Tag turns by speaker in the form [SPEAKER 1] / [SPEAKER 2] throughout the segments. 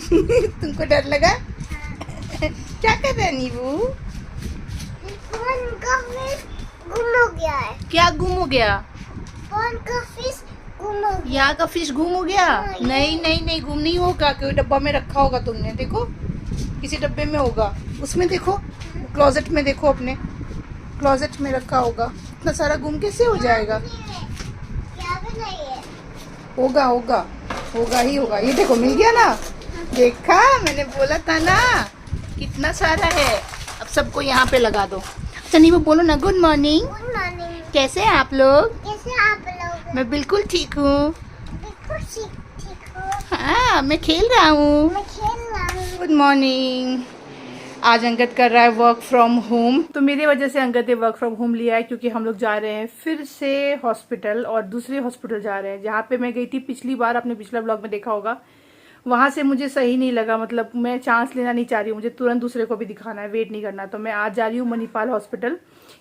[SPEAKER 1] तुमको डर लगा? क्या कर रहा है नीबू?
[SPEAKER 2] फोन का फिश गुम हो गया है।
[SPEAKER 1] क्या गुम हो गया?
[SPEAKER 2] फोन का फिश गुम हो गया।
[SPEAKER 1] यहाँ का फिश गुम हो गया? नहीं नहीं नहीं, गुम नहीं होगा, कोई डब्बा में रखा होगा तुमने। देखो किसी डब्बे में होगा, उसमें देखो, क्लोजेट में देखो, अपने क्लोजेट में रखा होगा। इतना सारा गुम कैसे हो जाएगा?
[SPEAKER 2] यहाँ पे नहीं है।
[SPEAKER 1] होगा होगा होगा ही होगा। ये देखो मिल गया ना, देखा, मैंने बोला था ना, कितना सारा है। अब सबको यहाँ पे लगा दो। अच्छा नीबू बोलो ना, गुड मॉर्निंग,
[SPEAKER 2] गुड मॉर्निंग।
[SPEAKER 1] कैसे हैं आप लोग?
[SPEAKER 2] कैसे आप लोग?
[SPEAKER 1] मैं बिल्कुल ठीक हूँ।
[SPEAKER 2] बिल्कुल ठीक हो।
[SPEAKER 1] हाँ, मैं खेल रहा हूँ।
[SPEAKER 2] मैं खेल रहा हूँ।
[SPEAKER 1] Good morning. आज अंगद कर रहा है वर्क फ्रॉम होम, तो मेरी वजह से अंगद ने वर्क फ्रॉम होम लिया है, क्योंकि हम लोग जा रहे हैं फिर से हॉस्पिटल, और दूसरे हॉस्पिटल जा रहे हैं जहाँ पे मैं गई थी पिछली बार। आपने पिछला ब्लॉग में देखा होगा। वहाँ से मुझे सही नहीं लगा, मतलब मैं चांस लेना नहीं चाह रही हूँ, मुझे तुरंत दूसरे को भी दिखाना है, वेट नहीं करना। तो मैं आज जा रही हूँ मणिपाल हॉस्पिटल,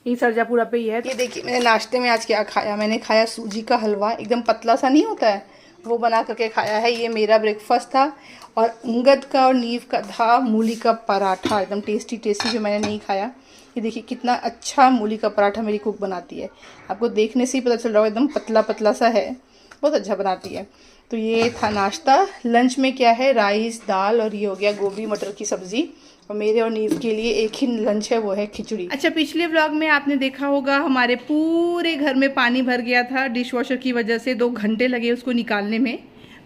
[SPEAKER 1] ये सरजापुरा पे ही है। ये देखिए मैंने नाश्ते में आज क्या खाया। मैंने खाया सूजी का हलवा, एकदम पतला सा नहीं होता है, वो बना करके खाया है। ये मेरा ब्रेकफास्ट था। और अंगद का और नीव का था मूली का पराठा, एकदम टेस्टी टेस्टी, जो मैंने नहीं खाया। ये देखिए कितना अच्छा मूली का पराठा मेरी कुक बनाती है। आपको देखने से ही पता चल रहा होगा, एकदम पतला पतला सा है, बहुत अच्छा बनाती है। तो ये था नाश्ता। लंच में क्या है, राइस, दाल, और ये हो गया गोभी मटर की सब्जी। और मेरे और नीव के लिए एक ही लंच है, वो है खिचड़ी। अच्छा, पिछले व्लॉग में आपने देखा होगा हमारे पूरे घर में पानी भर गया था डिश वॉशर की वजह से। 2 घंटे लगे उसको निकालने में।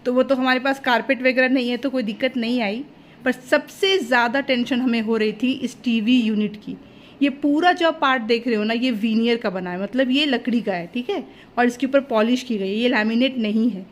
[SPEAKER 1] तो वो तो हमारे पास कारपेट वगैरह नहीं है, तो कोई दिक्कत नहीं आई। पर सबसे ज़्यादा टेंशन हमें हो रही थी इस टीवी यूनिट की। ये पूरा जो आप पार्ट देख रहे हो ना, ये वीनियर का बना है, मतलब ये लकड़ी का है, ठीक है। और इसके ऊपर पॉलिश की गई है, ये लैमिनेट नहीं है।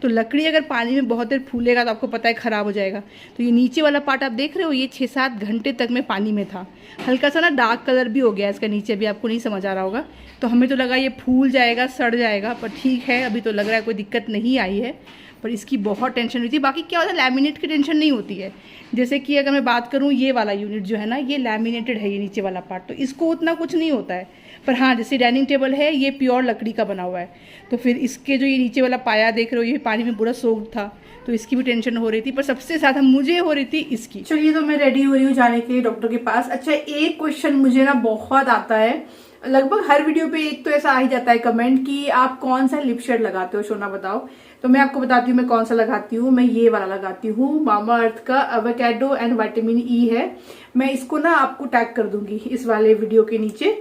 [SPEAKER 1] तो लकड़ी अगर पानी में बहुत देर फूलेगा तो आपको पता है ख़राब हो जाएगा। तो ये नीचे वाला पार्ट आप देख रहे हो, ये 6-7 घंटे तक में पानी में था। हल्का सा ना डार्क कलर भी हो गया इसका नीचे, भी आपको नहीं समझ आ रहा होगा। तो हमें तो लगा ये फूल जाएगा, सड़ जाएगा, पर ठीक है, अभी तो लग रहा है कोई दिक्कत नहीं आई है। पर इसकी बहुत टेंशन हुई थी। बाकी क्या होता है, लैमिनेट की टेंशन नहीं होती है। जैसे कि अगर मैं बात करूँ, ये वाला यूनिट जो है ना, ये लैमिनेटेड है, ये नीचे वाला पार्ट, तो इसको उतना कुछ नहीं होता है। पर हाँ, जैसे डाइनिंग टेबल है, ये प्योर लकड़ी का बना हुआ है। तो फिर इसके जो ये नीचे वाला पाया देख रहे हो, ये पानी में पूरा सोक्ड था, तो इसकी भी टेंशन हो रही थी। पर सबसे ज़्यादा मुझे हो रही थी इसकी। चलिए, तो मैं रेडी हो रही हूँ जाने के लिए डॉक्टर के पास। अच्छा, एक क्वेश्चन मुझे ना बहुत आता है, लगभग हर वीडियो पे एक तो ऐसा आ ही जाता है कमेंट कि आप कौन सा लिप शेड लगाते हो सोना, बताओ। तो मैं आपको बताती हूँ मैं कौन सा लगाती हूँ। मैं ये वाला लगाती हूँ, मामा अर्थ का एवोकाडो एंड विटामिन ई है। मैं इसको ना आपको टैग कर दूंगी इस वाले वीडियो के नीचे।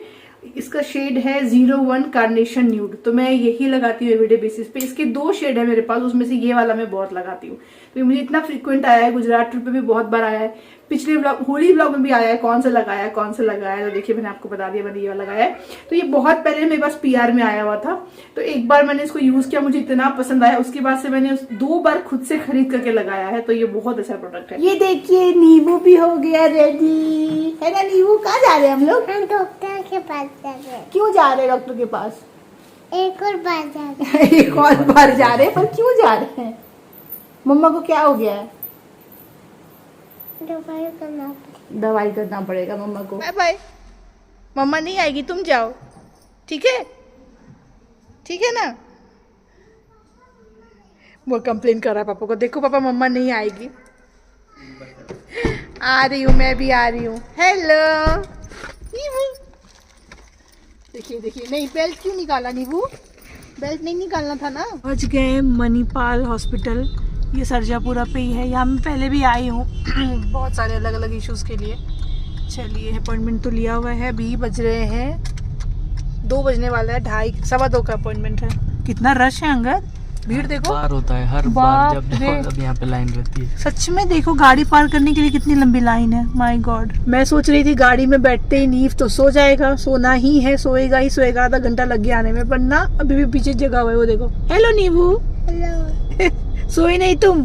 [SPEAKER 1] इसका शेड है 01 कार्नेशन न्यूड। तो मैं यही लगाती हूँ एवरीडे बेसिस पे। इसके 2 शेड है मेरे पास, उसमें से ये वाला मैं बहुत लगाती हूँ। तो ये मुझे इतना फ्रिक्वेंट आया है, गुजरात ट्रिप पे भी बहुत बार आया है, पिछले व्लॉग, होली व्लॉग में भी आया है, कौन सा लगाया है, कौन सा लगाया है। तो देखिए मैंने आपको बता दिया, मैंने ये वाला लगाया है। तो ये बहुत पहले मेरे पास PR में आया हुआ था, तो एक बार मैंने इसको यूज किया, मुझे इतना पसंद आया, उसके बाद से मैंने 2 बार खुद से खरीद करके लगाया है। तो ये बहुत अच्छा प्रोडक्ट है। ये देखिए नींबू भी हो गया रेडी, है ना नींबू? कहाँ जा रहे हैं हम लोग?
[SPEAKER 2] हम डॉक्टर के पास जा रहे हैं।
[SPEAKER 1] क्यों जा रहे हैं डॉक्टर के पास?
[SPEAKER 2] एक और बार जा रहे हैं।
[SPEAKER 1] एक और बार जा रहे हैं, पर क्यों जा रहे हैं? मम्मा को क्या हो गया है? दवाई करना पड़ेगा मम्मा को। बाय बाय, मम्मा नहीं आएगी, तुम जाओ, ठीक है? ठीक है ना? वो कंप्लेन कर रहा है पापा को, देखो पापा मम्मा नहीं आएगी। आ रही हूँ, मैं भी आ रही हूँ। हेलो नीबू, देखिए देखिए, नहीं बेल्ट क्यों निकाला नीबू? बेल्ट नहीं निकालना था ना। पहुँच गए मणिपाल हॉस्पिटल, ये सरजापुरा पे ही है। यहाँ मैं पहले भी आई हूँ बहुत सारे अलग अलग इश्यूज़ के लिए। चलिए, अपॉइंटमेंट तो लिया हुआ है। अभी बज रहे हैं 2 बजने वाला है, 2:30 सवा 2 का अपॉइंटमेंट है। कितना रश है अंगद, भीड़ देखो।
[SPEAKER 3] बार होता है हर बार जब यहाँ पे लाइन रहती है।
[SPEAKER 1] सच में देखो, गाड़ी पार करने के लिए कितनी लंबी लाइन है, माय गॉड। मैं सोच रही थी गाड़ी में बैठते ही नीव तो सो जाएगा, सोना ही है, सोएगा ही सोएगा, आधा घंटा लग गया आने में, पर ना अभी भी पीछे जगह हुआ है, वो देखो। हेलो नीबू।
[SPEAKER 2] हेलो।
[SPEAKER 1] सोए नहीं तुम?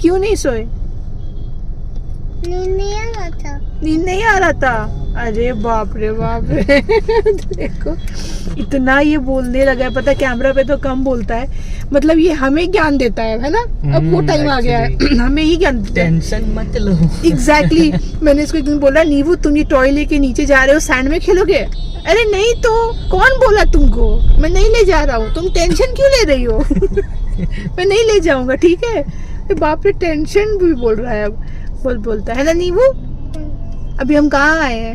[SPEAKER 1] क्यों नहीं सोए?
[SPEAKER 2] नींद नहीं आ रहा था।
[SPEAKER 1] नींद नहीं आ रहा था? अरे बाप रे बाप रे देखो, इतना ये बोलने लगा है, पता है कैमरा पे तो कम बोलता है, मतलब ये हमें ज्ञान देता है ना। अब वो टाइम आ गया है हमें ही ज्ञान।
[SPEAKER 3] टेंशन मत लो।
[SPEAKER 1] एग्जैक्टली मैंने इसको एक दिन बोला, नीबू तुम ये टॉय लेके नीचे जा रहे हो, सैंड में खेलोगे? अरे नहीं तो, कौन बोला तुमको? मैं नहीं ले जा रहा हूँ, तुम टेंशन क्यों ले रही हो? मैं नहीं ले जाऊंगा, ठीक है? ये बाप रे, टेंशन भी बोल रहा है अब। बोलता है ना नींबू। अभी हम कहाँ आए हैं?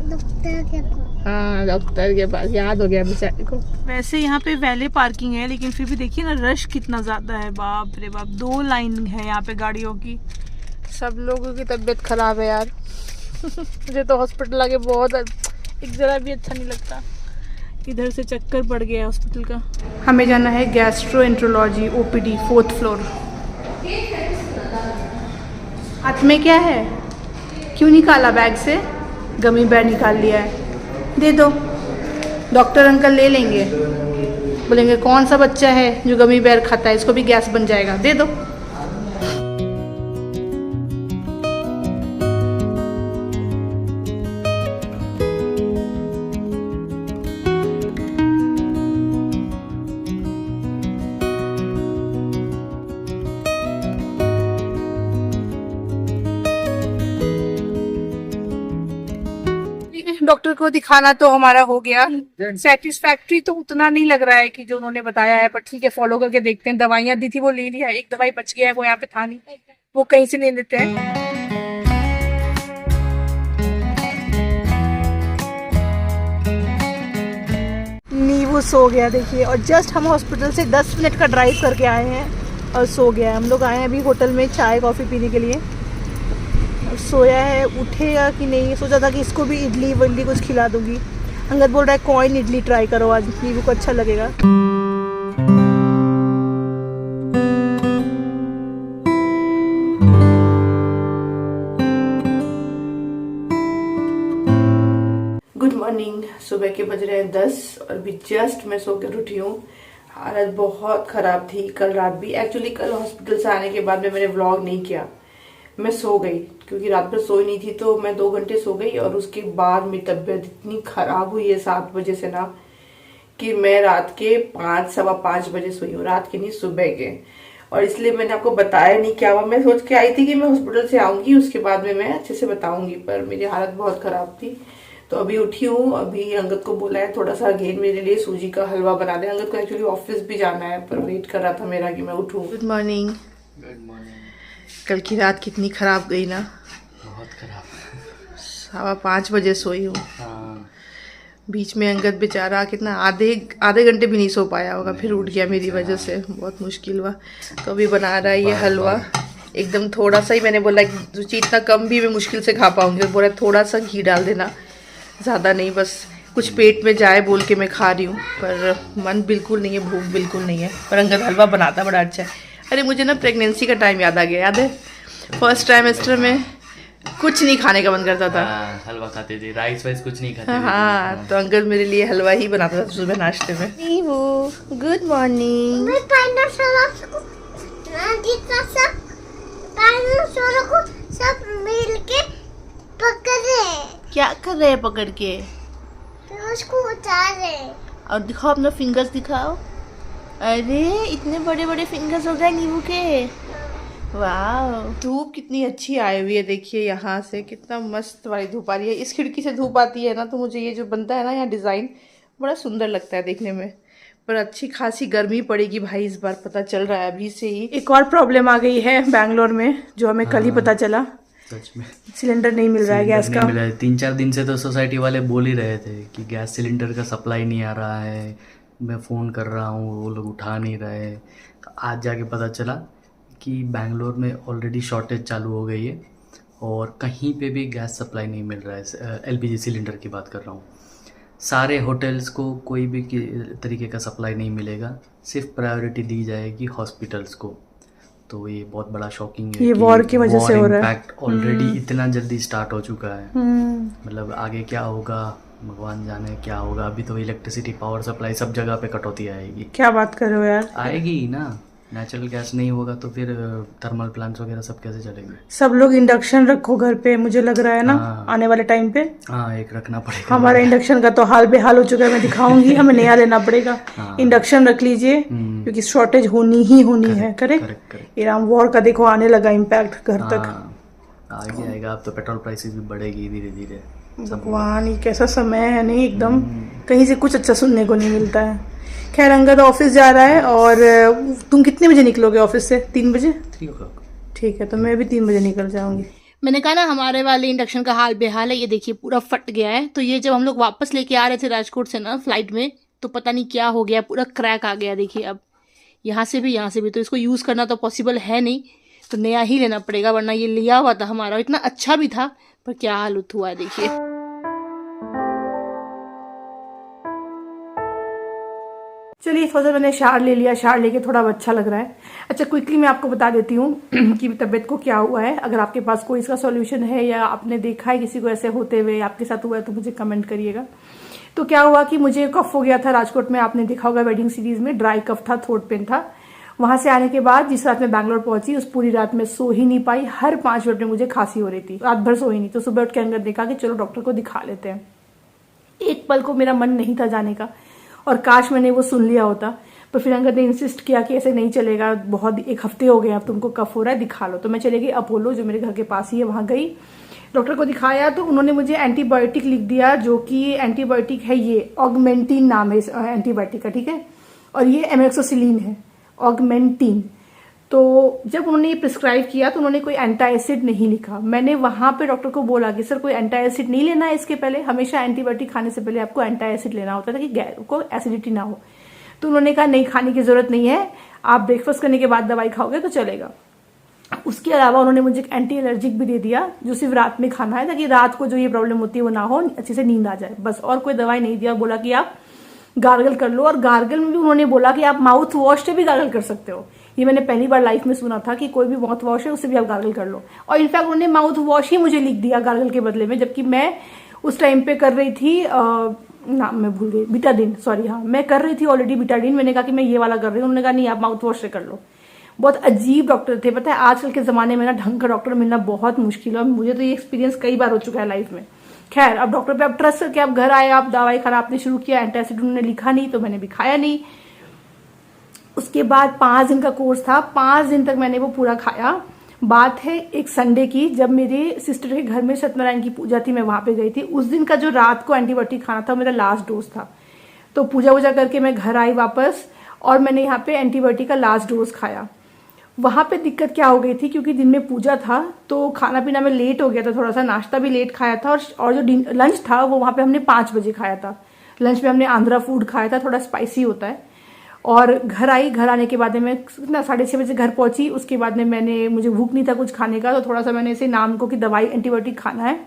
[SPEAKER 2] डॉक्टर के पास।
[SPEAKER 1] हाँ, डॉक्टर के पास। याद हो गया बेचारे को। वैसे यहाँ पे वैले पार्किंग है, लेकिन फिर भी देखिए ना रश कितना ज्यादा है। बाप रे बाप, 2 लाइन है यहाँ पे गाड़ियों की। सब लोगों की तबीयत खराब है यार। मुझे तो हॉस्पिटल आके बहुत एक जरा भी अच्छा नहीं लगता। इधर से चक्कर पड़ गया हॉस्पिटल का। हमें जाना है गैस्ट्रोएंट्रोलॉजी ओपीडी 4th फ्लोर। हाथ में क्या है? क्यों निकाला बैग से? गमी बेयर निकाल लिया है। दे दो, डॉक्टर अंकल ले लेंगे। बोलेंगे कौन सा बच्चा है जो गमी बेयर खाता है, इसको भी गैस बन जाएगा। दे दो। डॉक्टर को दिखाना तो हमारा हो गया। सेटिस्फैक्ट्री तो उतना नहीं लग रहा है कि जो उन्होंने बताया है, पर ठीक है, फॉलो करके देखते हैं। दवाइयां दी थी वो ले लिया है। एक दवाई बच गया है, वो यहाँ पे था नहीं, वो कहीं से ले लेते हैं। नींबू सो गया देखिए, और जस्ट हम हॉस्पिटल से 10 मिनट का ड्राइव करके आए हैं और सो गया है। हम लोग आए हैं अभी होटल में चाय कॉफ़ी पीने के लिए। सोया है, उठेगा कि नहीं। सोचा था कि इसको भी इडली वडली कुछ खिला दूंगी। अंगद बोल रहा है कॉइन इडली ट्राई करो आज, नींबू को अच्छा लगेगा। Good morning. सुबह के बज रहे हैं 10 और अभी जस्ट मैं सो कर उठी हूँ। हालत बहुत ख़राब थी कल रात भी। एक्चुअली कल हॉस्पिटल से आने के बाद में मैंने व्लॉग नहीं किया, मैं सो गई क्योंकि रात भर सोई नहीं थी। तो मैं 2 घंटे सो गई और उसके बाद मेरी तबीयत इतनी खराब हुई है 7 बजे से ना, कि मैं रात के 5 सवा 5 बजे सोई हूँ। रात के नहीं, सुबह के। और इसलिए मैंने आपको बताया नहीं क्या हुआ। मैं सोच के आई थी कि मैं हॉस्पिटल से आऊंगी, उसके बाद में मैं अच्छे से बताऊंगी, पर मेरी हालत बहुत खराब थी। तो अभी उठी हूँ। अभी अंगद को बोला है थोड़ा सा अगेन मेरे लिए सूजी का हलवा बना दे। अंगद को एक्चुअली ऑफिस भी जाना है, पर वेट कर रहा था मेरा कि मैं उठूँ। Good morning.
[SPEAKER 3] Good morning.
[SPEAKER 1] कल की रात कितनी खराब गई ना,
[SPEAKER 3] बहुत खराब।
[SPEAKER 1] 5:15 बजे सोई हूँ।
[SPEAKER 3] हाँ।
[SPEAKER 1] बीच में अंगद बेचारा कितना आधे घंटे भी नहीं सो पाया होगा, फिर उठ गया मेरी वजह से। बहुत मुश्किल हुआ। तो अभी बना रहा है ये हलवा। एकदम थोड़ा सा ही, मैंने बोला कि इतना कम भी मैं मुश्किल से खा पाऊंगी। बोला थोड़ा सा घी डाल देना, ज़्यादा नहीं, बस कुछ पेट में जाए बोल के मैं खा रही हूँ। पर मन बिल्कुल नहीं है, भूख बिल्कुल नहीं है। पर अंगद हलवा बनाता बड़ा अच्छा है। अरे मुझे ना प्रेगनेंसी का टाइम याद आ गया। याद है फर्स्ट ट्राइमेस्टर में कुछ नहीं खाने का मन करता था।
[SPEAKER 3] हलवा खाते थे, राइस वाइस कुछ नहीं खाते थे।
[SPEAKER 1] हाँ, तो अंकल मेरे लिए हलवा ही बनाता था सुबह नाश्ते में। नींबू गुड मॉर्निंग।
[SPEAKER 2] मैं डायनासोर को जितना सब डायनासोर को सब मिल के पकड़ रहे।
[SPEAKER 1] क्या कर रहे हैं पकड़ के?
[SPEAKER 2] फिर उसको उतार रहे।
[SPEAKER 1] और दिखाओ अपना फिंगर्स दिखाओ। अरे इतने बड़े बड़े फिंगर्स हो गए नींबू के। वाह, धूप कितनी अच्छी आई हुई है। देखिए यहाँ से कितना मस्त वाली धूप आ रही है। इस खिड़की से धूप आती है ना, तो मुझे ये जो बनता है ना यहाँ डिज़ाइन, बड़ा सुंदर लगता है देखने में। पर अच्छी खासी गर्मी पड़ेगी भाई इस बार, पता चल रहा है अभी से ही। एक और प्रॉब्लम आ गई है बैंगलोर में, जो हमें कल ही पता चला।
[SPEAKER 3] सच में
[SPEAKER 1] सिलेंडर नहीं मिल रहा है गैस का।
[SPEAKER 3] 3-4 दिन से तो सोसाइटी वाले बोल ही रहे थे कि गैस सिलेंडर का सप्लाई नहीं आ रहा है। मैं फ़ोन कर रहा हूँ, वो लोग उठा नहीं रहे। तो आज जाके पता चला कि बैंगलोर में ऑलरेडी शॉर्टेज चालू हो गई है और कहीं पे भी गैस सप्लाई नहीं मिल रहा है। एलपीजी सिलेंडर की बात कर रहा हूँ। सारे होटल्स को कोई भी तरीके का सप्लाई नहीं मिलेगा, सिर्फ प्रायोरिटी दी जाएगी हॉस्पिटल्स को। तो ये बहुत बड़ा शॉकिंग है।
[SPEAKER 1] ये वॉर की वजह से हो रहा है।
[SPEAKER 3] इम्पैक्ट ऑलरेडी इतना जल्दी स्टार्ट हो चुका है। मतलब आगे क्या होगा भगवान जाने क्या होगा। अभी तो इलेक्ट्रिसिटी पावर सप्लाई सब जगह पे कटौती आएगी।
[SPEAKER 1] क्या बात कर रहे हो यार?
[SPEAKER 3] आएगी ही ना। नेचुरल गैस नहीं होगा तो फिर थर्मल प्लांट्स वगैरह सब कैसे चलेंगे।
[SPEAKER 1] सब लोग इंडक्शन रखो घर पे, मुझे लग रहा है ना।
[SPEAKER 3] हाँ।
[SPEAKER 1] आने वाले टाइम पे
[SPEAKER 3] हाँ, एक रखना पड़ेगा।
[SPEAKER 1] हमारा इंडक्शन का तो हाल बेहाल हो चुका है, मैं दिखाऊंगी। हमें नया लेना पड़ेगा।
[SPEAKER 3] हाँ।
[SPEAKER 1] इंडक्शन रख लीजिए क्योंकि शॉर्टेज होनी ही होनी है। करेक्ट। इरान वॉर का देखो आने लगा इम्पैक्ट घर तक।
[SPEAKER 3] आगे आएगा। अब तो पेट्रोल प्राइसेस भी बढ़ेगी धीरे धीरे।
[SPEAKER 1] भगवान, ये कैसा समय है नहीं एकदम। कहीं से कुछ अच्छा सुनने को नहीं मिलता है। खैर अंगद ऑफिस जा रहा है। और तुम कितने बजे निकलोगे ऑफिस से? 3 बजे?
[SPEAKER 3] 3 o'clock।
[SPEAKER 1] ठीक है, तो मैं भी 3 बजे निकल जाऊंगी। मैंने कहा ना हमारे वाले इंडक्शन का हाल बेहाल है। ये देखिए पूरा फट गया है। तो ये जब हम लोग वापस लेके आ रहे थे राजकोट से ना फ्लाइट में, तो पता नहीं क्या हो गया, पूरा क्रैक आ गया। देखिए अब यहाँ से भी तो इसको यूज़ करना तो पॉसिबल है नहीं, तो नया ही लेना पड़ेगा। वरना ये लिया हुआ था हमारा, इतना अच्छा भी था, पर क्या हालत हुआ है देखिए। चलिए थोड़ा सा मैंने शार ले लिया, शार लेके थोड़ा अच्छा लग रहा है। अच्छा क्विकली मैं आपको बता देती हूँ कि तबीयत को क्या हुआ है। अगर आपके पास कोई इसका सॉल्यूशन है या आपने देखा है किसी को ऐसे होते हुए, आपके साथ हुआ है, तो मुझे कमेंट करिएगा। तो क्या हुआ कि मुझे कफ हो गया था राजकोट में, आपने देखा होगा वेडिंग सीरीज में, ड्राई कफ था, थ्रोट पेन था। वहां से आने के बाद जिस रात में बैंगलोर पहुंची, उस पूरी रात में सो ही नहीं पाई। हर 5 मिनट में मुझे खांसी हो रही थी, रात भर सो ही नहीं। तो सुबह उठ के अंगद देखा कि चलो डॉक्टर को दिखा लेते हैं। एक पल को मेरा मन नहीं था जाने का, और काश मैंने वो सुन लिया होता। पर फिर अंगद ने इंसिस्ट किया कि ऐसे नहीं चलेगा, बहुत 1 हफ्ते हो गए अब तुमको कफ हो रहा है, दिखा लो। तो मैं चली गई अपोलो, जो मेरे घर के पास ही है, वहां गई, डॉक्टर को दिखाया। तो उन्होंने मुझे एंटीबायोटिक लिख दिया, जो कि एंटीबायोटिक है, ये ऑगमेंटिन नाम है इस एंटीबायोटिक का, ठीक है। और ये एमोक्सिसिलिन है, ऑगमेंटिन। तो जब उन्होंने ये प्रिस्क्राइब किया तो उन्होंने कोई एंटाएसिड नहीं लिखा। मैंने वहां पे डॉक्टर को बोला कि सर कोई एंटाएसिड नहीं लेना है इसके पहले, हमेशा एंटीबायोटिक खाने से पहले आपको एंटाएसिड लेना होता था कि को एसिडिटी ना हो। तो उन्होंने कहा नहीं, खाने की जरूरत नहीं है, आप ब्रेकफास्ट करने के बाद दवाई खाओगे तो चलेगा। उसके अलावा उन्होंने मुझे एंटी एलर्जिक भी दे दिया, जो सिर्फ रात में खाना है, ताकि रात को जो ये प्रॉब्लम होती है वो ना हो, अच्छे से नींद आ जाए, बस। और कोई दवाई नहीं दिया। बोला कि आप गार्गल कर लो, और गार्गल में भी उन्होंने बोला कि आप माउथ वॉश से भी गार्गल कर सकते हो। ये मैंने पहली बार लाइफ में सुना था कि कोई भी माउथ वॉश है उससे भी आप गार्गल कर लो। और इनफैक्ट उन्होंने माउथ वॉश ही मुझे लिख दिया गार्गल के बदले में, जबकि मैं उस टाइम पे कर रही थी नाम मैं भूल गई, बिटाडिन, सॉरी, हाँ मैं कर रही थी ऑलरेडी बिटाडिन। मैंने कहा कि मैं ये वाला कर रही हूँ, उन्होंने कहा नहीं आप माउथ वॉश से कर लो। बहुत अजीब डॉक्टर थे, पता है आजकल के जमाने में ना ढंग का डॉक्टर मिलना बहुत मुश्किल है, और मुझे तो ये एक्सपीरियंस कई बार हो चुका है लाइफ में। खैर अब डॉक्टर पे आप ट्रस्ट करके आप घर आए, आप दवाई खाना आपने शुरू किया, एंटासिड उन्होंने लिखा नहीं तो मैंने भी खाया नहीं। उसके बाद 5 दिन का कोर्स था, 5 दिन तक मैंने वो पूरा खाया। बात है एक संडे की, जब मेरे सिस्टर के घर में सत्यनारायण की पूजा थी, मैं वहां पे गई थी। उस दिन का जो रात को एंटीबायोटिक खाना था मेरा लास्ट डोज था। तो पूजा वूजा करके मैं घर आई वापस, और मैंने यहाँ पे एंटीबायोटिक का लास्ट डोज खाया। वहां पे दिक्कत क्या हो गई थी, क्योंकि दिन में पूजा था तो खाना पीना में लेट हो गया था, थोड़ा सा नाश्ता भी लेट खाया था, और जो लंच था वो वहां पे हमने 5 बजे खाया था। लंच में हमने आंध्रा फूड खाया था, थोड़ा स्पाइसी होता है। और घर आई, घर आने के बाद में मैं 6:30 बजे घर पहुंची। उसके बाद में मुझे भूख नहीं था कुछ खाने का, तो थोड़ा सा मैंने ऐसे नाम को कि दवाई एंटीबायोटिक खाना है,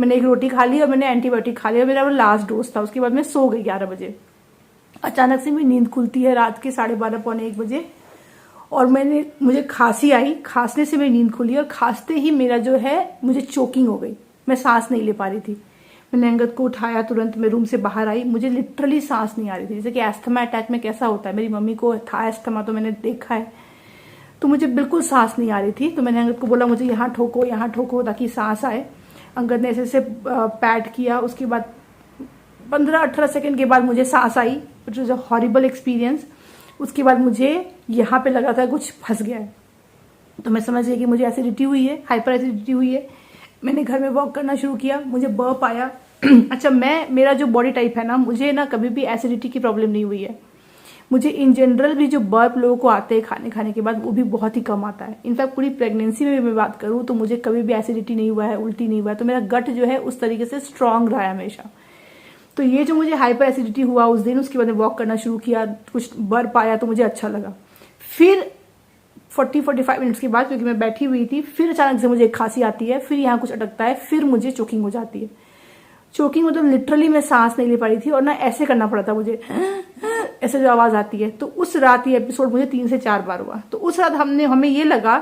[SPEAKER 1] मैंने एक रोटी खा ली और मैंने एंटीबायोटिक खा लिया। मेरा वो लास्ट डोज था। उसके बाद मैं सो गई 11 बजे। अचानक से मेरी नींद खुलती है रात के 12:30 पौने 1 बजे, और मुझे खांसी आई। खांसने से मेरी नींद खुली, और खांसते ही मेरा जो है मुझे चोकिंग हो गई, मैं सांस नहीं ले पा रही थी। मैंने अंगद को उठाया, तुरंत मैं रूम से बाहर आई, मुझे लिटरली सांस नहीं आ रही थी। जैसे कि एस्थमा अटैक में कैसा होता है, मेरी मम्मी को था एस्थमा तो मैंने देखा है, तो मुझे बिल्कुल सांस नहीं आ रही थी। तो मैंने अंगद को बोला मुझे यहाँ ठोको ताकि सांस आए। अंगद ने ऐसे पैड किया। उसके बाद 15-18 सेकेंड के बाद मुझे सांस आई, which was a horrible experience. उसके बाद मुझे यहाँ पे लगा था कुछ फंस गया है, तो मैं समझ गई कि मुझे एसिडिटी हुई है, हाइपर एसिडिटी हुई है। मैंने घर में वॉक करना शुरू किया, मुझे बर्प आया। अच्छा मेरा जो बॉडी टाइप है ना, मुझे ना कभी भी एसिडिटी की प्रॉब्लम नहीं हुई है। मुझे इन जनरल भी जो बर्प लोगों को आते हैं खाने के बाद, वो भी बहुत ही कम आता है। इनफैक्ट पूरी प्रेगनेंसी में भी मैं बात करूँ तो मुझे कभी भी एसिडिटी नहीं हुआ है, उल्टी नहीं हुआ है। तो मेरा गट जो है उस तरीके से स्ट्रांग रहा है हमेशा। तो ये जो मुझे हाइपर एसिडिटी हुआ उस दिन, उसके बाद वॉक करना शुरू किया, कुछ बर्प आया तो मुझे अच्छा लगा। फिर 40-45 मिनट्स के बाद, क्योंकि मैं बैठी हुई थी, फिर अचानक से मुझे एक खांसी आती है, फिर यहाँ कुछ अटकता है, फिर मुझे चोकिंग हो जाती है। चोकिंग मतलब लिटरली मैं सांस नहीं ले पा रही थी, और ना ऐसे करना पड़ा था मुझे, ऐसे जो आवाज आती है। तो उस रात ये एपिसोड मुझे 3 से 4 बार हुआ। तो उस रात हमें ये लगा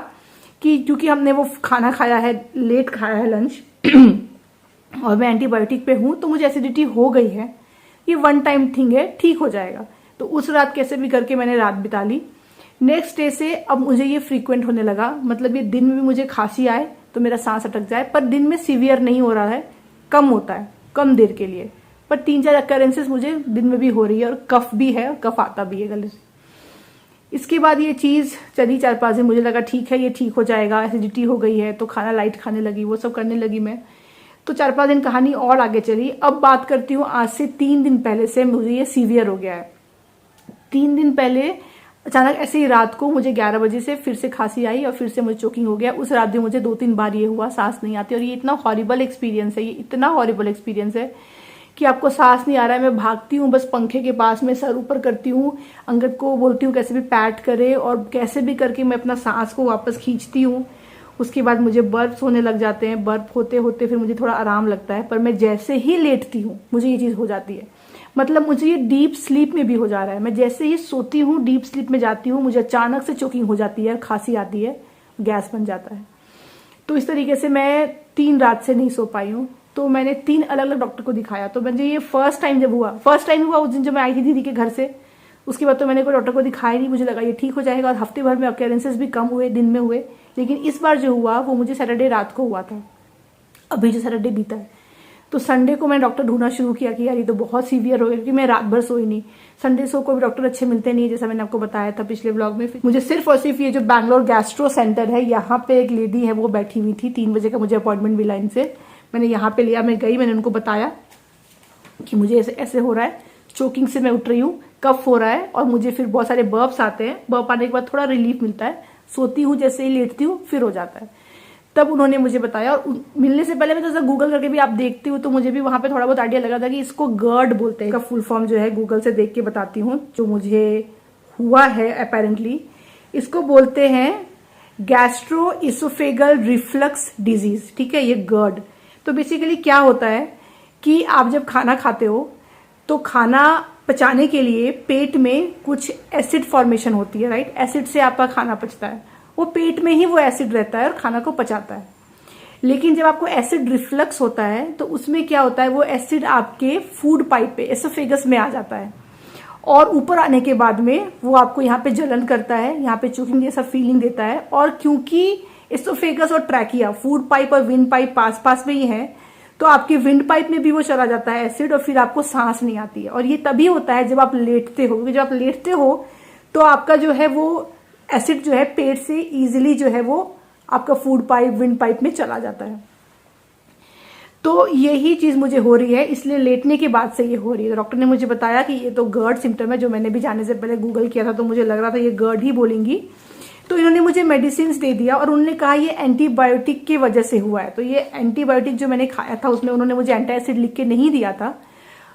[SPEAKER 1] कि क्योंकि हमने वो खाना खाया है, लेट खाया है लंच, और मैं एंटीबायोटिक पे हूं, तो मुझे एसिडिटी हो गई है, ये 1 टाइम थिंग है, ठीक हो जाएगा। तो उस रात कैसे भी करके मैंने रात बिता ली। नेक्स्ट डे से अब मुझे ये फ्रीक्वेंट होने लगा, मतलब ये दिन में भी मुझे खांसी आए तो मेरा सांस अटक जाए, पर दिन में सीवियर नहीं हो रहा है, कम होता है, कम देर के लिए। पर 3-4 अकरेंसेस मुझे दिन में भी हो रही है, और कफ भी है, और कफ आता भी है गले से। इसके बाद ये चीज चली 4-5 दिन, मुझे लगा ठीक है ये ठीक हो जाएगा, एसिडिटी हो गई है, तो खाना लाइट खाने लगी, वो सब करने लगी मैं। तो 4-5 दिन कहानी और आगे चली। अब बात करती हूँ आज से 3 दिन पहले से मुझे ये सीवियर हो गया है। 3 दिन पहले अचानक ऐसे ही रात को मुझे 11 बजे से फिर से खांसी आई और फिर से मुझे चोकिंग हो गया। उस रात भी मुझे 2-3 बार ये हुआ, सांस नहीं आती। और ये इतना हॉरिबल एक्सपीरियंस है, ये इतना हॉरिबल एक्सपीरियंस है कि आपको सांस नहीं आ रहा है। मैं भागती हूँ बस पंखे के पास में, सर ऊपर करती हूँ, अंगद को बोलती हूँ कैसे भी पैट करे और कैसे भी करके मैं अपना सांस को वापस खींचती हूँ। उसके बाद मुझे बर्फ होने लग जाते हैं, बर्फ होते होते फिर मुझे थोड़ा आराम लगता है। पर मैं जैसे ही लेटती हूँ मुझे ये चीज़ हो जाती है। मतलब मुझे ये डीप स्लीप में भी हो जा रहा है। मैं जैसे ही सोती हूँ, डीप स्लीप में जाती हूँ, मुझे अचानक से चोकिंग हो जाती है, खांसी आती है, गैस बन जाता है। तो इस तरीके से मैं 3 रात से नहीं सो पाई हूँ। तो मैंने 3 अलग अलग डॉक्टर को दिखाया। तो मुझे ये फर्स्ट टाइम हुआ उस दिन जब मैं आई थी दीदी के घर से। उसके बाद तो मैंने कोई डॉक्टर को दिखाया नहीं, मुझे लगा ये ठीक हो जाएगा। और हफ्ते भर में अकेरेंसेस भी कम हुए, दिन में हुए। लेकिन इस बार जो हुआ वो मुझे सैटरडे रात को हुआ था, अभी जो सैटरडे बीता है। तो संडे को मैंने डॉक्टर ढूंढना शुरू किया कि यार ये तो बहुत सीवियर हो गया, क्योंकि मैं रात भर सोई नहीं। संडे को भी डॉक्टर अच्छे मिलते नहीं है, जैसा मैंने आपको बताया था पिछले व्लॉग में। मुझे सिर्फ और सिर्फ ये जो बैंगलोर गैस्ट्रो सेंटर है, यहाँ पे एक लेडी है वो बैठी हुई थी। 3 बजे का मुझे अपॉइंटमेंट मिला इनसे। मैंने यहाँ पे लिया, मैं गई, मैंने उनको बताया कि मुझे ऐसे ऐसे हो रहा है, चोकिंग से मैं उठ रही हूँ, कफ हो रहा है और मुझे फिर बहुत सारे बर्प्स आते हैं। बर्प आने के बाद थोड़ा रिलीफ मिलता है, सोती हूँ, जैसे ही लेटती हूँ फिर हो जाता है। तब उन्होंने मुझे बताया। और मिलने से पहले मैं तो गूगल करके भी आप देखती हूँ, तो मुझे भी वहां पे थोड़ा बहुत आइडिया लगा था कि इसको गर्ड बोलते हैं। इसका फुल फॉर्म जो है गूगल से देख के बताती हूँ, जो मुझे हुआ है अपेरेंटली। इसको बोलते हैं गैस्ट्रो इसोफेगल रिफ्लक्स डिजीज, ठीक है, ये गर्ड। तो बेसिकली क्या होता है कि आप जब खाना खाते हो तो खाना पचाने के लिए पेट में कुछ एसिड फॉर्मेशन होती है, राइट। एसिड से आपका खाना पचता है, वो पेट में ही वो एसिड रहता है और खाना को पचाता है। लेकिन जब आपको एसिड रिफ्लक्स होता है तो उसमें क्या होता है, वो एसिड आपके फूड पाइप पे, एसोफेगस में आ जाता है। और ऊपर आने के बाद में वो आपको यहाँ पे जलन करता है, यहाँ पे चोकिंग जैसा फीलिंग देता है। और क्योंकि एसोफेगस और ट्रैकिया, फूड पाइप और विंड पाइप पास पास में ही है, तो आपके विंड पाइप में भी वो चला जाता है एसिड और फिर आपको सांस नहीं आती है। और ये तभी होता है जब आप लेटते हो, क्योंकि जब आप लेटते हो तो आपका जो है वो एसिड जो है पेट से इजीली जो है वो आपका फूड पाइप, विंड पाइप में चला जाता है। तो यही चीज मुझे हो रही है, इसलिए लेटने के बाद से ये हो रही है। डॉक्टर ने मुझे बताया कि ये तो गर्ड सिम्टम है, जो मैंने भी जाने से पहले गूगल किया था तो मुझे लग रहा था ये गर्ड ही बोलेंगी। तो इन्होंने मुझे मेडिसिन दे दिया और उन्होंने कहा ये एंटीबायोटिक की वजह से हुआ है। तो ये एंटीबायोटिक जो मैंने खाया था उसमें उन्होंने मुझे एंटासिड लिख के नहीं दिया था।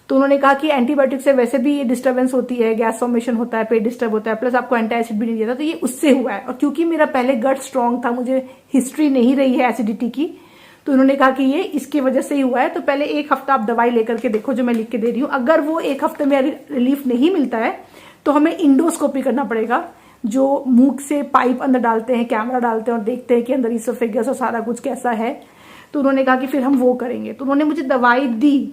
[SPEAKER 1] तो उन्होंने कहा कि एंटीबायोटिक से वैसे भी ये डिस्टर्बेंस होती है, गैस फॉर्मेशन होता है, पेट डिस्टर्ब होता है, प्लस आपको एंटासिड भी नहीं दिया था, तो ये उससे हुआ है। और क्योंकि मेरा पहले गट स्ट्रांग था, मुझे हिस्ट्री नहीं रही है एसिडिटी की, तो उन्होंने कहा कि ये इसकी वजह से ही हुआ है। तो पहले 1 हफ्ता आप दवाई लेकर के देखो, जो मैं लिख के दे रही हूँ। अगर वो 1 हफ्ते में रिलीफ नहीं मिलता है तो हमें इंडोस्कोपी करना पड़ेगा, जो मुंह से पाइप अंदर डालते हैं, कैमरा डालते हैं और देखते हैं कि अंदर इसोफेगस और सारा कुछ कैसा है। तो उन्होंने कहा कि फिर हम वो करेंगे। तो उन्होंने मुझे दवाई दी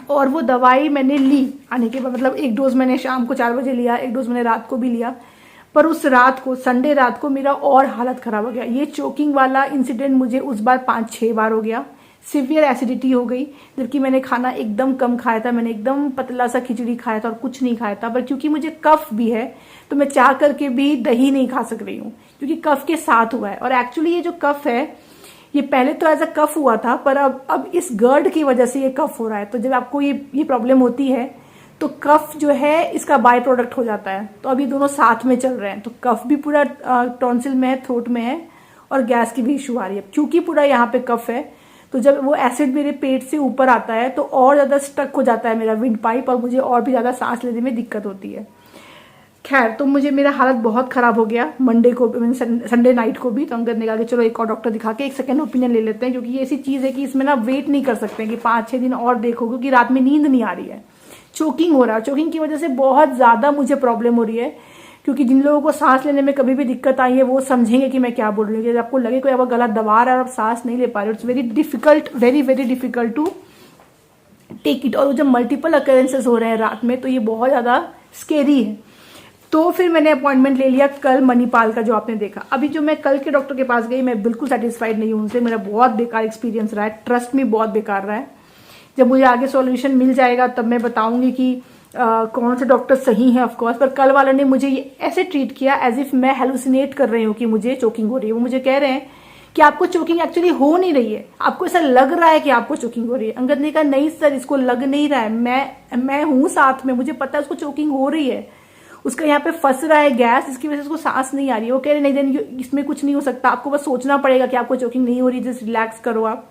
[SPEAKER 1] और वो दवाई मैंने ली आने के बाद, मतलब 1 डोज मैंने शाम को 4 बजे लिया, 1 डोज मैंने रात को भी लिया। पर उस रात को, संडे रात को मेरा और हालत खराब हो गया। ये चोकिंग वाला इंसिडेंट मुझे उस बार 5-6 बार हो गया। सिवियर एसिडिटी हो गई, जबकि मैंने खाना एकदम कम खाया था, मैंने एकदम पतला सा खिचड़ी खाया था और कुछ नहीं खाया था। पर क्योंकि मुझे कफ भी है तो मैं चाह करके भी दही नहीं खा सक रही हूँ, क्योंकि कफ के साथ हुआ है। और एक्चुअली ये जो कफ है, ये पहले तो एज अ कफ हुआ था, पर अब इस गर्ड की वजह से ये कफ हो रहा है। तो जब आपको ये प्रॉब्लम होती है तो कफ जो है इसका बाय प्रोडक्ट हो जाता है। तो अब ये दोनों साथ में चल रहे हैं, तो कफ भी पूरा टॉन्सिल में है, थ्रोट में है, और गैस की भी इशू आ रही है। क्योंकि पूरा यहाँ पे कफ है, तो जब वो एसिड मेरे पेट से ऊपर आता है तो और ज्यादा स्टक हो जाता है मेरा विंड पाइप, और मुझे और भी ज्यादा सांस लेने में दिक्कत होती है। खैर, तो मुझे मेरा हालत बहुत खराब हो गया मंडे को, संडे नाइट को भी। तो अंगद ने कहा कि चलो एक और डॉक्टर दिखा के एक सेकंड ओपिनियन ले लेते हैं, क्योंकि ये ऐसी चीज है कि इसमें ना वेट नहीं कर सकते कि 5-6 दिन और देखो, क्योंकि रात में नींद नहीं आ रही है, चोकिंग हो रहा है। चोकिंग की वजह से बहुत ज्यादा मुझे प्रॉब्लम हो रही है, क्योंकि जिन लोगों को सांस लेने में कभी भी दिक्कत आई है वो समझेंगे कि मैं क्या बोल रही हूँ। जब आपको लगे कोई आपका गला दबा रहा है और आप सांस नहीं ले पा रहे, it's very difficult, very very difficult to take it. और जब मल्टीपल अकरेंसेस हो रहे हैं रात में तो ये बहुत ज्यादा स्केरी है। तो फिर मैंने अपॉइंटमेंट ले लिया कल मणिपाल का, जो आपने देखा। अभी जो मैं कल के डॉक्टर के पास गई, मैं बिल्कुल सेटिस्फाइड नहीं हूं उनसे, मेरा बहुत बेकार एक्सपीरियंस रहा है, ट्रस्ट में बहुत बेकार रहा है। जब मुझे आगे सॉल्यूशन मिल जाएगा तब मैं बताऊंगी कि कौन से डॉक्टर सही है ऑफकोर्स। पर कल वाले ने मुझे ऐसे ट्रीट किया एज इफ मैं हेलुसिनेट कर रही हूँ कि मुझे चोकिंग हो रही है। वो मुझे कह रहे हैं कि आपको चोकिंग एक्चुअली हो नहीं रही है, आपको ऐसा लग रहा है कि आपको चोकिंग हो रही है। अंगद ने कहा नहीं सर, इसको लग नहीं रहा है, मैं हूं साथ में, मुझे पता है उसको चोकिंग हो रही है। उसका यहाँ पे फंस रहा है गैस, इसकी वजह से उसको सांस नहीं आ रही है। वो कह रहे नहीं इसमें कुछ नहीं हो सकता, आपको बस सोचना पड़ेगा कि आपको चोकिंग नहीं हो रही, जस्ट रिलैक्स करो आप।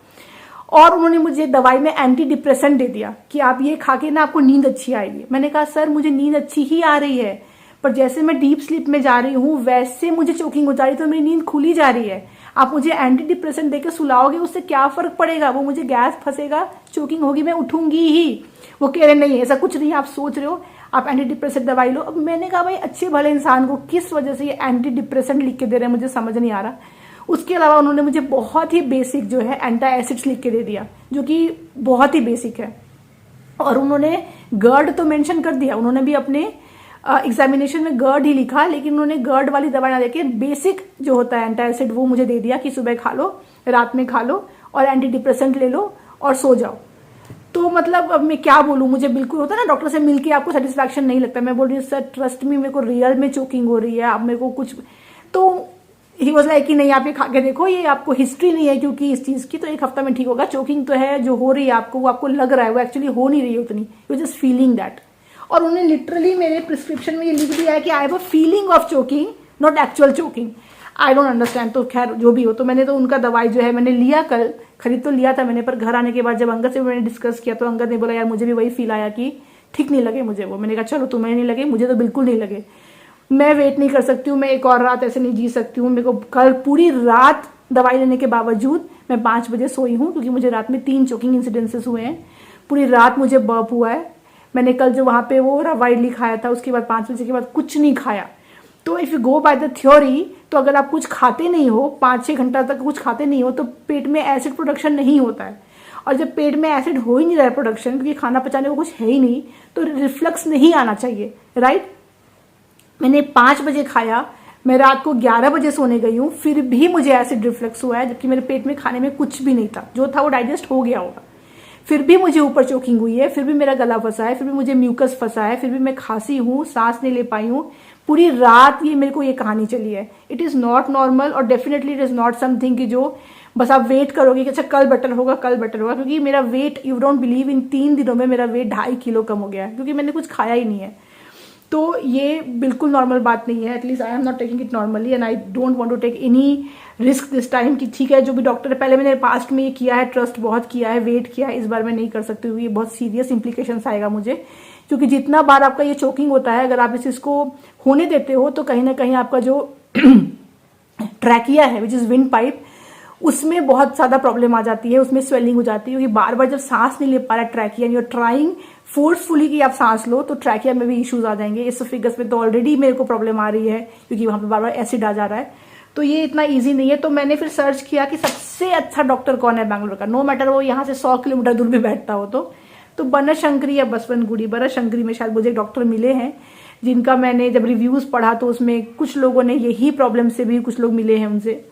[SPEAKER 1] और उन्होंने मुझे दवाई में एंटी डिप्रेसेंट दे दिया कि आप ये खा के ना आपको नींद अच्छी आएगी। मैंने कहा सर मुझे नींद अच्छी ही आ रही है, पर जैसे मैं डीप स्लीप में जा रही हूँ वैसे मुझे चोकिंग हो जा रही है, तो मेरी नींद खुली जा रही है। आप मुझे एंटी डिप्रेसेंट देकर सुलाओगे, उससे क्या फर्क पड़ेगा, वो मुझे गैस फंसेगा, चोकिंग होगी, मैं उठूंगी ही। वो कह रहे नहीं ऐसा कुछ नहीं, आप सोच रहे हो, आप एंटी डिप्रेसेंट दवाई लो। अब मैंने कहा भाई अच्छे भले इंसान को किस वजह से ये एंटी डिप्रेसेंट लिख के दे रहे हैं, मुझे समझ नहीं आ रहा। उसके अलावा उन्होंने मुझे बहुत ही बेसिक जो है एंटी एसिड्स लिख के दे दिया, जो कि बहुत ही बेसिक है। और उन्होंने गर्ड तो मेंशन कर दिया, उन्होंने भी अपने एग्जामिनेशन में गर्ड ही लिखा, लेकिन उन्होंने गर्ड वाली दवाई ना देके बेसिक जो होता है एंटी एसिड वो मुझे दे दिया कि सुबह खा लो, रात में खा लो और एंटी डिप्रेसेंट ले लो और सो जाओ। तो मतलब अब मैं क्या बोलूं, मुझे बिल्कुल होता है ना डॉक्टर से मिलके आपको सेटिस्फैक्शन नहीं लगता। मैं बोल रही हूँ सर ट्रस्ट मी, मेरे को रियल में चोकिंग हो रही है, आप मेरे को कुछ, तो ही वाज लाइक कि नहीं आप ये खा के देखो, ये आपको हिस्ट्री नहीं है क्योंकि इस चीज की, तो 1 हफ्ता में ठीक होगा। चोकिंग तो है जो हो रही है आपको, वो आपको लग रहा है, वो एक्चुअली हो नहीं रही है उतनी, यू जस्ट फीलिंग दैट। और उन्होंने लिटरली मेरे प्रिस्क्रिप्शन में ये लिख दिया है कि I have a feeling of choking, not actual choking. I don't understand, तो खैर जो भी हो। तो मैंने तो उनका दवाई जो है मैंने लिया, कल खरीद तो लिया था मैंने, पर घर आने के बाद जब अंगद से मैंने डिस्कस किया तो अंगद ने बोला यार मुझे भी वही फील आया कि ठीक नहीं लगे मुझे वो। मैंने कहा चलो तुम्हें नहीं लगे, मुझे तो बिल्कुल नहीं लगे, मैं वेट नहीं कर सकती हूँ, मैं एक और रात ऐसे नहीं जी सकती हूँ। मेरे को कल पूरी रात दवाई लेने के बावजूद मैं 5 बजे सोई हूँ, क्योंकि मुझे रात में 3 चोकिंग इंसिडेंसेस हुए हैं। पूरी रात मुझे बर्प हुआ है। मैंने कल जो वहां पे वो रवा इडली खाया था, उसके बाद 5 बजे के बाद कुछ नहीं खाया। तो if you go by the theory, तो अगर आप कुछ खाते नहीं हो, 5-6 घंटा तक कुछ खाते नहीं हो, तो पेट में एसिड प्रोडक्शन नहीं होता है। और जब पेट में एसिड हो ही नहीं रहा है प्रोडक्शन, क्योंकि खाना पचाने को कुछ है ही नहीं, तो रिफ्लक्स नहीं आना चाहिए, राइट। मैंने 5 बजे खाया, मैं रात को 11 बजे सोने गई हूँ, फिर भी मुझे एसिड रिफ्लक्स हुआ है, जबकि मेरे पेट में खाने में कुछ भी नहीं था, जो था वो डाइजेस्ट हो गया होगा। फिर भी मुझे ऊपर चोकिंग हुई है, फिर भी मेरा गला फंसा है, फिर भी मुझे म्यूकस फंसा है, फिर भी मैं खांसी हूँ, सांस नहीं ले पाई हूँ। पूरी रात ये मेरे को ये कहानी चली है। इट इज नॉट नॉर्मल, और definitely it is not something कि जो बस आप वेट करोगे कि अच्छा कल बेटर होगा, कल बेटर होगा। क्योंकि मेरा वेट, यू डोंट बिलीव, इन 3 दिनों में मेरा वेट 2.5 किलो कम हो गया है, क्योंकि मैंने कुछ खाया ही नहीं है। तो ये बिल्कुल नॉर्मल बात नहीं है। At least I am not taking it normally, and I don't want to take any risk this time कि ठीक है जो भी डॉक्टर है, पहले मैंने पास्ट में ये किया है, ट्रस्ट बहुत किया है, वेट किया है, इस बार मैं नहीं कर सकती हूँ, ये बहुत सीरियस इंप्लीकेशंस आएगा मुझे। क्योंकि जितना बार आपका ये चोकिंग होता है, अगर आप इस चीज़को होने देते हो, तो कहीं ना कहीं आपका जो ट्रैकिया है विच इज विंड पाइप, उसमें बहुत ज्यादा प्रॉब्लम आ जाती है, उसमें स्वेलिंग हो जाती है। क्योंकि बार बार जब सांस नहीं ले पा रहा trachea, you are trying forcefully कि आप सांस लो, तो ट्रैकिया में भी इश्यूज आ जाएंगे। एसोफेगस में तो ऑलरेडी मेरे को प्रॉब्लम आ रही है, क्योंकि वहां पे बार बार एसिड आ जा रहा है। तो ये इतना इजी नहीं है। तो मैंने फिर सर्च किया कि सबसे अच्छा डॉक्टर कौन है बैंगलोर का, नो मैटर वो यहाँ से 100 किलोमीटर दूर भी बैठता हो। तो बनशंकरी या बसवनगुड़ी, बनशंकरी में शायद मुझे डॉक्टर मिले हैं, जिनका मैंने जब रिव्यूज पढ़ा तो उसमें कुछ लोगों ने यही प्रॉब्लम से भी कुछ लोग मिले हैं उनसे,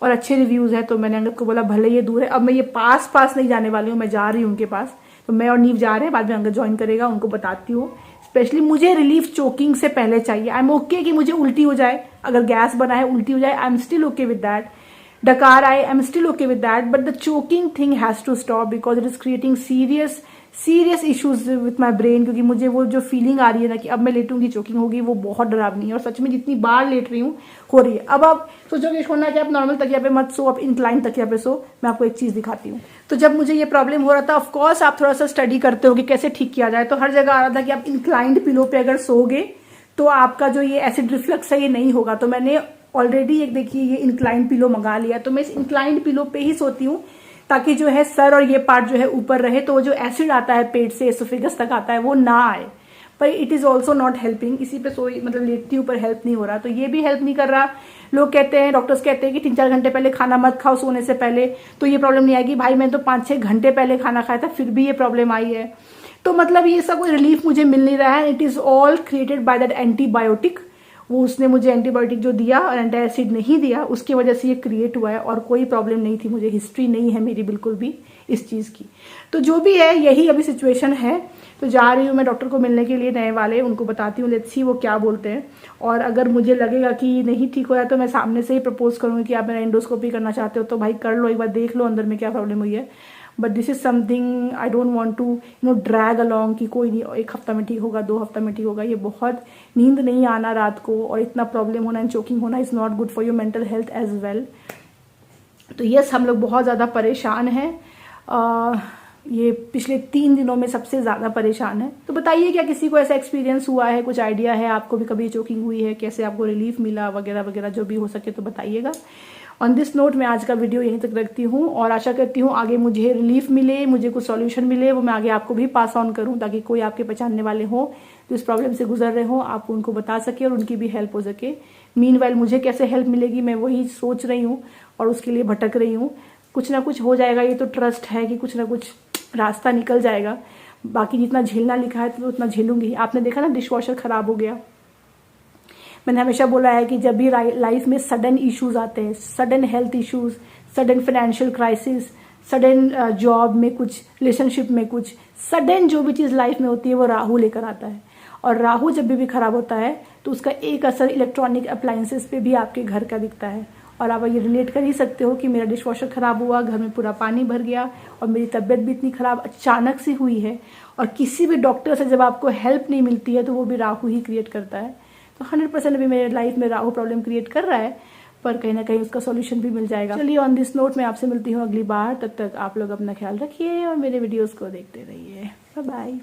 [SPEAKER 1] और अच्छे रिव्यूज है। तो मैंने अंगद को बोला भले ये दूर है, अब मैं ये पास नहीं जाने वाली हूँ, मैं जा रही हूँ उनके पास। तो मैं और नीव जा रहे हैं, बाद में अंगद ज्वाइन करेगा, उनको बताती हूँ। स्पेशली मुझे रिलीफ चोकिंग से पहले चाहिए। आई एम ओके कि मुझे उल्टी हो जाए, अगर गैस बना है उल्टी हो जाए, I am still okay with that. डकार आए, I am still okay with that, but the choking thing has to stop because it is creating serious issues with my brain. क्योंकि मुझे वो जो फीलिंग आ रही है ना कि अब मैं लेटूंगी चोकिंग होगी, वो बहुत डरावनी है। और सच में जितनी बार लेट रही हूँ हो रही है। अब आप सोचोगे छोड़ना कि आप नॉर्मल तकिया पे मत सो, आप इंक्लाइन तकिया पे सो। मैं आपको एक चीज दिखाती हूँ। तो जब मुझे ये प्रॉब्लम हो रहा था, ऑफकोर्स आप थोड़ा सा स्टडी करते हो कि कैसे ठीक किया जाए, तो हर जगह आ रहा था कि आप इंक्लाइंड पिलो पे अगर सोगे तो आपका जो ये एसिड रिफ्लक्स है ये नहीं होगा। तो मैंने ऑलरेडी एक देखिए ये इंक्लाइंड पिलो मंगा लिया। तो मैं इस इंक्लाइंड पिलो पे ही सोती हूँ, ताकि जो है सर और ये पार्ट जो है ऊपर रहे, तो वो जो एसिड आता है पेट से एसोफेगस तक आता है वो ना आए। पर it is also not helping. इसी पे सोई मतलब लेटती हूँ पर हेल्प नहीं हो रहा, तो ये भी हेल्प नहीं कर रहा। लोग कहते हैं, डॉक्टर्स कहते हैं कि 3-4 घंटे पहले खाना मत खाओ सोने से पहले, तो ये प्रॉब्लम नहीं आएगी। भाई मैंने तो 5-6 घंटे पहले खाना खाया था, फिर भी ये प्रॉब्लम आई है। तो मतलब ये सब कोई रिलीफ मुझे मिल नहीं रहा है। It is all created by that antibiotic. वो उसने मुझे एंटीबायोटिक जो दिया और एंटी एसिड नहीं दिया, उसकी वजह से ये क्रिएट हुआ है। और कोई प्रॉब्लम नहीं थी, मुझे हिस्ट्री नहीं है मेरी बिल्कुल भी इस चीज की। तो जो भी है यही अभी सिचुएशन है। तो जा रही हूँ मैं डॉक्टर को मिलने के लिए, नए वाले, उनको बताती हूँ, लेट्स सी वो क्या बोलते हैं। और अगर मुझे लगेगा कि नहीं ठीक होया तो मैं सामने से ही प्रपोज करूंगी कि आप मेरा एंडोस्कोपी करना चाहते हो तो भाई कर लो, एक बार देख लो अंदर में क्या प्रॉब्लम हुई है। But this is something I don't want to drag along कि कोई नहीं 1 हफ्ता में ठीक होगा, 2 हफ्ता में ठीक होगा। ये बहुत, नींद नहीं आना रात को और इतना प्रॉब्लम होना एंड चोकिंग होना is not good for your mental health as well. तो यस, हम लोग बहुत ज़्यादा परेशान हैं। ये पिछले 3 दिनों में सबसे ज़्यादा परेशान है। तो बताइए क्या किसी को ऐसा एक्सपीरियंस हुआ है, कुछ आइडिया है आपको भी कभी चोकिंग हुई है, कैसे आपको रिलीफ मिला वगैरह वगैरह, जो भी हो सके तो बताइएगा। ऑन दिस नोट मैं आज का वीडियो यहीं तक रखती हूँ और आशा करती हूँ आगे मुझे रिलीफ मिले, मुझे कुछ सॉल्यूशन मिले, वो मैं आगे आपको भी पास ऑन करूँ ताकि कोई आपके पहचानने वाले हो जो इस प्रॉब्लम से गुजर रहे हो, आप उनको बता सके और उनकी भी हेल्प हो सके। मीनवाइल मुझे कैसे हेल्प मिलेगी मैं वही सोच रही हूँ और उसके लिए भटक रही हूँ। कुछ ना कुछ हो जाएगा, ये तो ट्रस्ट है कि कुछ ना कुछ रास्ता निकल जाएगा। बाकी जितना झेलना लिखा है तो उतना झेलूंगी। आपने देखा ना, डिश वॉशर खराब हो गया। मैंने हमेशा बोला है कि जब भी लाइफ में सडन इश्यूज आते हैं, sudden health issues, sudden financial crisis, sudden job में कुछ, रिलेशनशिप में कुछ, सडन जो भी चीज़ लाइफ में होती है वो राहु लेकर आता है। और राहु जब भी खराब होता है तो उसका एक असर इलेक्ट्रॉनिक अप्लायंसेस पे भी आपके घर का दिखता है। और आप ये रिलेट कर ही सकते हो कि मेरा डिश वॉशर ख़राब हुआ, घर में पूरा पानी भर गया और मेरी तबीयत भी इतनी ख़राब अचानक से हुई है। और किसी भी डॉक्टर से जब आपको हेल्प नहीं मिलती है तो वो भी राहु ही क्रिएट करता है। तो 100% अभी मेरे लाइफ में राहु प्रॉब्लम क्रिएट कर रहा है, पर कहीं ना कहीं उसका सॉल्यूशन भी मिल जाएगा। चलिए, ऑन दिस नोट मैं आपसे मिलती हूँ अगली बार। तब तक आप लोग अपना ख्याल रखिए और मेरे वीडियोज़ को देखते रहिए। Bye bye.